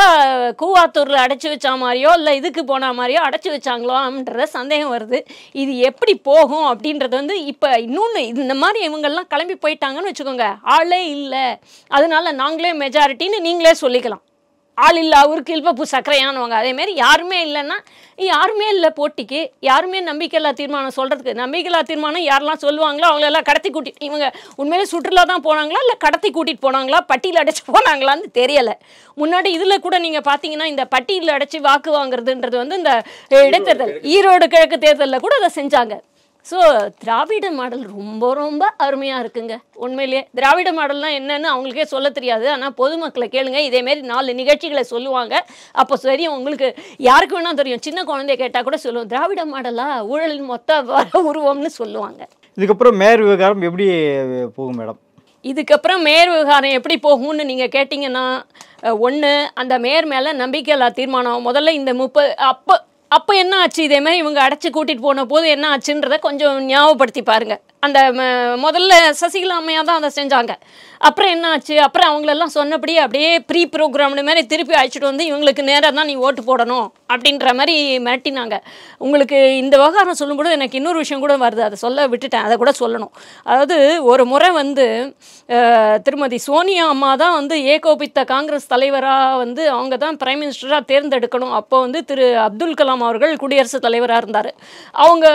கூவாத்தூரில் அடைச்சி வச்சா மாதிரியோ இல்லை இதுக்கு போன மாதிரியோ அடைச்சி வச்சாங்களோன்ற சந்தேகம் வருது. இது எப்படி போகும் அப்படின்றது இப்போ இன்னொன்று, இந்த மாதிரி இவங்கெல்லாம் கிளம்பி போயிட்டாங்கன்னு வச்சுக்கோங்க, ஆளே இல்லை, அதனால நாங்களே மெஜாரிட்டின்னு நீங்களே சொல்லிக்கலாம். ஆள் இல்லை அவருக்கு இல்பப்பு சக்கரையானுவாங்க. அதேமாரி யாருமே இல்லைன்னா யாருமே இல்லை போட்டிக்கு, யாருமே நம்பிக்கையில்லா தீர்மானம் சொல்கிறதுக்கு. நம்பிக்கையில்லா தீர்மானம் யாரெல்லாம் சொல்லுவாங்களோ அவங்களெல்லாம் கடத்தி கூட்டிட்டு, இவங்க உண்மையிலே சுற்றுலா தான் போனாங்களா இல்லை கடத்தி கூட்டிகிட்டு போனாங்களா, பட்டியில் அடைச்சி போனாங்களான்னு தெரியலை. முன்னாடி இதில் கூட நீங்கள் பார்த்தீங்கன்னா இந்த பட்டியில் அடைச்சி வாக்கு வாங்குறதுன்றது இந்த இடைத்தேர்தல், ஈரோடு கிழக்கு தேர்தலில் கூட அதை செஞ்சாங்க. ஸோ திராவிட மாடல் ரொம்ப ரொம்ப அருமையாக இருக்குங்க. உண்மையிலேயே திராவிட மாடல்னால் என்னன்னு அவங்களுக்கே சொல்ல தெரியாது. ஆனால் பொதுமக்களை கேளுங்க, இதேமாரி 4 நிகழ்ச்சிகளை சொல்லுவாங்க. அப்போ சரி உங்களுக்கு யாருக்கு வேணால் தெரியும். சின்ன குழந்தைய கேட்டால் கூட சொல்லுவோம், திராவிட மாடலாக ஊழலின் மொத்த உருவம்னு சொல்லுவாங்க. இதுக்கப்புறம் மேயர் விவகாரம் எப்படி போகும் மேடம்? இதுக்கப்புறம் மேயர் விவகாரம் எப்படி போகும்னு நீங்கள் கேட்டிங்கன்னா, ஒன்று அந்த மேயர் மேலே நம்பிக்கையில்லா தீர்மானம் முதல்ல இந்த அப்போ என்ன ஆச்சு, இதேமாதிரி இவங்க அடைச்சி கூட்டிகிட்டு போன போது என்ன ஆச்சுன்றதை கொஞ்சம் ஞாபகப்படுத்தி பாருங்கள். அந்த முதல்ல சசிகலா அம்மையாக தான் அதை செஞ்சாங்க. அப்புறம் என்ன ஆச்சு, அப்புறம் அவங்களெல்லாம் சொன்னபடி அப்படியே ப்ரீ ப்ரோக்ராம்னு மாதிரி திருப்பி அழைச்சிட்டு இவங்களுக்கு நேராக தான் நீ ஓட்டு போடணும் அப்படின்ற மாதிரி மிரட்டினாங்க. உங்களுக்கு இந்த விவகாரம் சொல்லும்போது எனக்கு இன்னொரு விஷயம் கூட வருது, அதை சொல்ல விட்டுட்டேன், அதை கூட சொல்லணும். அதாவது ஒரு முறை திருமதி சோனியா அம்மா தான் ஏகோபித்த காங்கிரஸ் தலைவராக அவங்க தான் பிரைம் மினிஸ்டராக தேர்ந்தெடுக்கணும். அப்போ திரு அப்துல் கலாம் அவர்கள் குடியரசுத் தலைவராக இருந்தார். அவங்க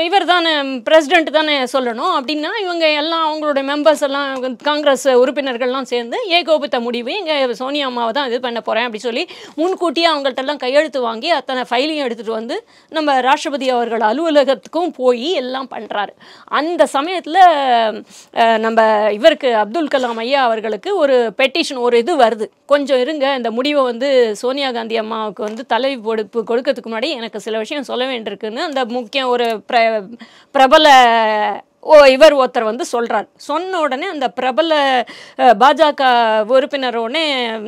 இவர் தானே பிரசிடென்ட் தானே சொல்லணும். அப்படின்னா இவங்க எல்லாம் அவங்களுடைய மெம்பர்ஸ் எல்லாம் காங்கிரஸ் உறுப்பினர்கள்லாம் சேர்ந்து ஏகோபித்த முடிவு இங்கே சோனியா அம்மாவை தான் இது பண்ண போகிறேன் அப்படி சொல்லி முன்கூட்டியே அவங்கள்ட்ட எல்லாம் கையெழுத்து வாங்கி அத்தனை ஃபைலையும் எடுத்துகிட்டு நம்ம ராஷ்டிரபதி அவர்கள் அலுவலகத்துக்கும் போய் எல்லாம் பண்ணுறாரு. அந்த சமயத்தில் நம்ம இவருக்கு அப்துல் கலாம் ஐயா அவர்களுக்கு ஒரு பெட்டிஷன், ஒரு இது வருது, கொஞ்சம் இருங்க இந்த முடிவை சோனியா காந்தி அம்மாவுக்கு தலைவி பொறுப்பு கொடுக்கறதுக்கு முன்னாடி எனக்கு சில விஷயம் சொல்ல வேண்டியிருக்குன்னு அந்த முக்கியம் ஒரு பிரபல இவர் ஒருத்தர் சொல்கிறார். சொன்ன உடனே அந்த பிரபல பாஜக உறுப்பினரோடனே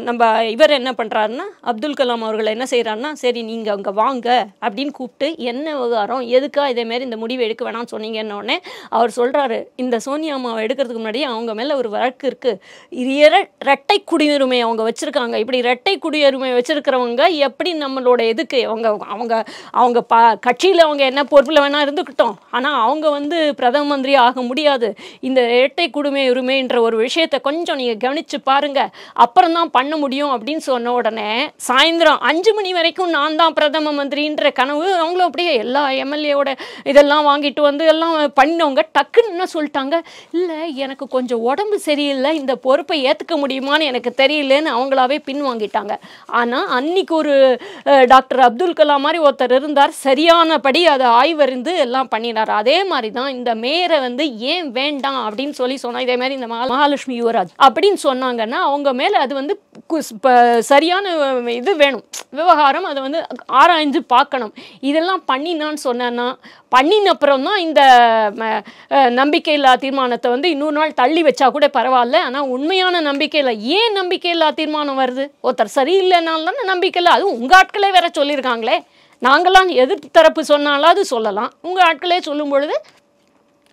நம்ம இவர் என்ன பண்ணுறாருன்னா, அப்துல் கலாம் அவர்கள் என்ன செய்கிறாருன்னா, சரி நீங்கள் அங்கே வாங்க அப்படின்னு கூப்பிட்டு என்ன விவகாரம், எதுக்காக இதேமாரி இந்த முடிவு எடுக்க வேணாம்னு சொன்னீங்கன்னொடனே அவர் சொல்கிறாரு, இந்த சோனியா அம்மாவை எடுக்கிறதுக்கு முன்னாடி அவங்க மேலே ஒரு வழக்கு இருக்குது, இது இரட்டை குடியுரிமை அவங்க வச்சுருக்காங்க. இப்படி இரட்டை குடியுரிமை வச்சுருக்கிறவங்க எப்படி நம்மளோட எதுக்கு அவங்க கட்சியில் அவங்க என்ன பொறுப்பில் வேணால் இருந்துக்கிட்டோம், ஆனால் அவங்க பிரதம மந்திரி ஆக முடியாது. இந்த இரட்டை குடிமை உரிமைன்ற ஒரு விஷயத்தை கொஞ்சம் நீங்க கவனிச்சு பாருங்க, அப்புறம் தான் பண்ண முடியும் அப்படின்னு சொன்ன உடனே சாயந்தரம் 5 மணி வரைக்கும் நான் தான் பிரதம மந்திரின்ற கனவு அவங்களும் அப்படியே எல்லா எம்எல்ஏவோட இதெல்லாம் வாங்கிட்டு எல்லாம் பண்ணவங்க டக்குன்னு என்ன சொல்லிட்டாங்க, இல்லை எனக்கு கொஞ்சம் உடம்பு சரியில்லை, இந்த பொறுப்பை ஏற்றுக்க முடியுமான்னு எனக்கு தெரியலன்னு அவங்களாவே பின்வாங்கிட்டாங்க. ஆனால் அன்னைக்கு ஒரு டாக்டர் அப்துல் கலாம் மாதிரி ஒருத்தர் இருந்தார், சரியானபடி அதை ஆய்வறிந்து எல்லாம் பண்ணினார். அதே மாதிரி தான் இந்த மேயரை ஏன் வேண்டாம் அப்படின்னு சொல்லி சொன்னா, இதே மாதிரி இந்த மகாலட்சுமி யுவராஜ் அப்படின்னு சொன்னாங்கன்னா அவங்க மேல அது சரியான இது வேணும், விவகாரம் அதை ஆராய்ந்து பார்க்கணும். இதெல்லாம் பண்ணினான்னு சொன்னா பண்ணின அப்புறம் தான் இந்த நம்பிக்கையில்லா தீர்மானத்தை இன்னொரு நாள் தள்ளி வச்சா கூட பரவாயில்ல. ஆனால் உண்மையான நம்பிக்கையில் ஏன் நம்பிக்கையில்லா தீர்மானம் வருது, ஒருத்தர் சரியில்லைனாலும் தானே நம்பிக்கையில், அதுவும் உங்கள் ஆட்களே வேற சொல்லியிருக்காங்களே, நாங்களாம் எதிர்ப்பு தரப்பு சொன்னாலும் அது சொல்லலாம், உங்கள் ஆட்களே சொல்லும் பொழுது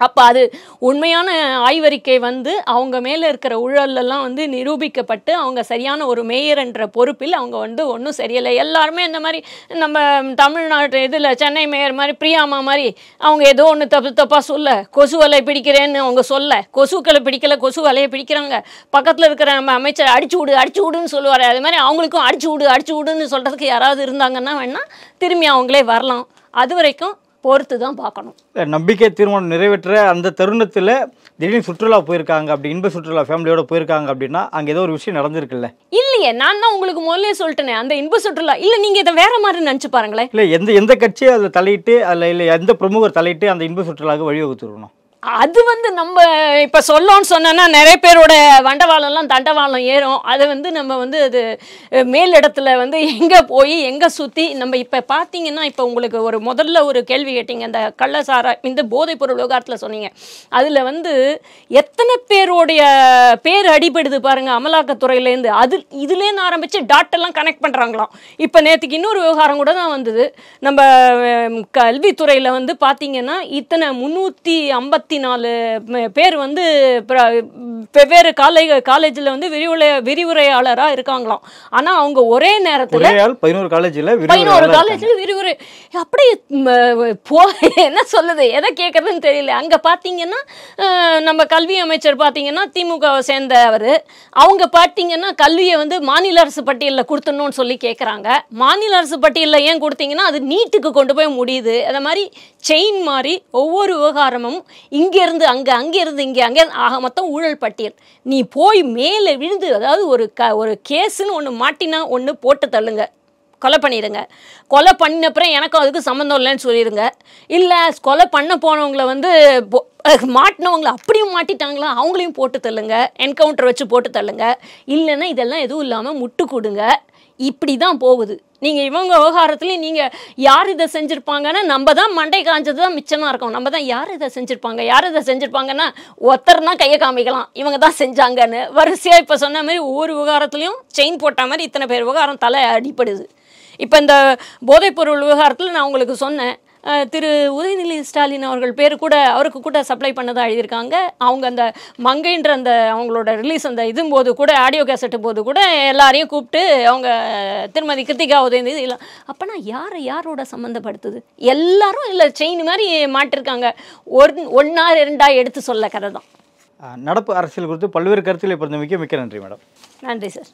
அப்போ அது உண்மையான ஆய்வறிக்கை வந்து அவங்க மேலே இருக்கிற ஊழலெல்லாம் வந்து நிரூபிக்கப்பட்டு அவங்க சரியான ஒரு மேயர் என்ற பொறுப்பில் அவங்க வந்து ஒன்றும் சரியில்லை. எல்லாருமே இந்த மாதிரி நம்ம தமிழ்நாட்டு இதில் சென்னை மேயர் மாதிரி பிரியாமா மாதிரி அவங்க ஏதோ ஒன்று தப்பாக சொல்ல, கொசு வலையை பிடிக்கிறேன்னு அவங்க சொல்ல, கொசுக்களை பிடிக்கல, கொசு வலையை பிடிக்கிறாங்க. பக்கத்தில் இருக்கிற நம்ம அமைச்சர் அடிச்சு விடுன்னு சொல்லுவார். அது மாதிரி அவங்களுக்கும் அடிச்சு விடுன்னு சொல்கிறதுக்கு யாராவது இருந்தாங்கன்னா வேணால் திரும்பி அவங்களே வரலாம். அது வரைக்கும் பொறுத்து தான் பார்க்கணும். நம்பிக்கை தீர்மானம் நிறைவேற்ற அந்த தருணத்தில் திடீர்னு சுற்றுலா போயிருக்காங்க, அப்படி இன்ப சுற்றுலா ஃபேமிலியோட போயிருக்காங்க அப்படின்னா அங்கே ஏதோ ஒரு விஷயம் நடந்திருக்குல்ல? இல்லையே, நான் தான் உங்களுக்கு முதல்ல சொல்லிட்டேனே, அந்த இன்ப சுற்றுலா இல்லை, நீங்கள் இதை வேற மாதிரி நினச்சி பாருங்களேன். இல்லை, எந்த கட்சியும் அதில் தலையிட்டு அதில் இல்லை எந்த பிரமுகர் தலையிட்டு அந்த இன்ப சுற்றுலாவுக்கு வழிவகுத்துருக்கணும். அது வந்து நம்ம இப்போ சொல்லோன்னு சொன்னோன்னா நிறைய பேரோட வண்டவாளம்லாம் தண்டவாளம் ஏறும். அதை வந்து நம்ம வந்து அது மேலிடத்துல வந்து எங்கே போய் எங்கே சுற்றி நம்ம இப்போ பார்த்தீங்கன்னா, இப்போ உங்களுக்கு ஒரு முதல்ல ஒரு கேள்வி கேட்டீங்க, இந்த கள்ளசாரா இந்த போதைப்பொருள் விவகாரத்தில் சொன்னீங்க. அதில் வந்து எத்தனை பேருடைய பேர் அடிபடுது பாருங்கள் அமலாக்கத்துறையிலேருந்து. இதுலேருந்து ஆரம்பித்து டாட்டெல்லாம் கனெக்ட் பண்ணுறாங்களாம். இப்போ நேற்றுக்கு இன்னொரு விவகாரம் கூட தான் வந்தது. நம்ம கல்வித்துறையில் வந்து பார்த்தீங்கன்னா இத்தனை 354 பேர் வந்து வெவ்வேறு காலேஜில் வந்து விரிவுரையாளராக இருக்காங்களாம். ஆனால் அவங்க ஒரே நேரத்தில் 11 காலேஜில் விரிவுரை அப்படி என்ன சொல்லுது, எதை கேட்குறதுன்னு தெரியல. அங்கே பார்த்தீங்கன்னா நம்ம கல்வி அமைச்சர் பார்த்தீங்கன்னா திமுகவை சேர்ந்தவர். அவங்க பார்த்தீங்கன்னா கல்வியை வந்து மாநில அரசு பட்டியலில் கொடுத்துடணும்னு சொல்லி கேட்குறாங்க. மாநில அரசு பட்டியலில் ஏன் கொடுத்தீங்கன்னா அது நீட்டுக்கு கொண்டு போய் முடியுது. அதை மாதிரி செயின் மாதிரி ஒவ்வொரு விவகாரமும் இங்கேருந்து அங்கேருந்து இங்கே ஆக மொத்தம் ஊழல் பட்டியல். நீ போய் மேலே விழுந்து, அதாவது ஒரு கேஸுன்னு ஒன்று மாட்டினா ஒன்று போட்டு தள்ளுங்க, கொலை பண்ணிடுங்க. கொலை பண்ணினப்புறம் எனக்கும் அதுக்கு சம்மந்தம் இல்லைன்னு சொல்லிடுங்க. இல்லை கொலை பண்ண போனவங்கள வந்து மாட்டினவங்கள அப்படியும் மாட்டிட்டாங்களா அவங்களையும் போட்டு தள்ளுங்க, என்கவுண்டர் வச்சு போட்டு தள்ளுங்க. இல்லைன்னா இதெல்லாம் எதுவும் இல்லாமல் முட்டு கொடுங்க. இப்படி தான் போகுது. நீங்கள் இவங்க விவகாரத்துலேயும் நீங்கள் யார் இதை செஞ்சுருப்பாங்கன்னா நம்ம தான் மண்டை காஞ்சது தான் மிச்சமாக இருக்கும். நம்ம தான் யார் இதை செஞ்சுருப்பாங்கன்னா ஒருத்தர்னா கையை காமிக்கலாம் இவங்க தான் செஞ்சாங்கன்னு. வரிசையாக இப்போ சொன்ன மாதிரி ஒவ்வொரு விவகாரத்துலையும் செயின் போட்ட மாதிரி இத்தனை பேர் விவகாரம் தலை அடிப்படுது. இப்போ இந்த போதைப்பொருள் விவகாரத்தில் நான் உங்களுக்கு சொன்னேன், திரு உதயநிதி ஸ்டாலின் அவர்கள் பேர் கூட அவருக்கு கூட சப்ளை பண்ணதாக எழுதியிருக்காங்க. அவங்க அந்த மங்கைன்ற அந்த அவங்களோட ரிலீஸ் அந்த இதுவும் போது கூட ஆடியோ கேசட்டு போது கூட எல்லாரையும் கூப்பிட்டு அவங்க திருமதி கிருத்திகா உதயநிதி இல்லை. அப்போனா யாரோட சம்மந்தப்படுத்துது? எல்லாரும் இல்லை செயின் மாதிரி மாட்டிருக்காங்க. ஒன்றா ரெண்டா எடுத்து சொல்ல கதை தான். நடப்பு அரசியல் குறித்து பல்வேறு கருத்துக்களை பொறுத்தமைக்கு மிக்க நன்றி மேடம். நன்றி சார்.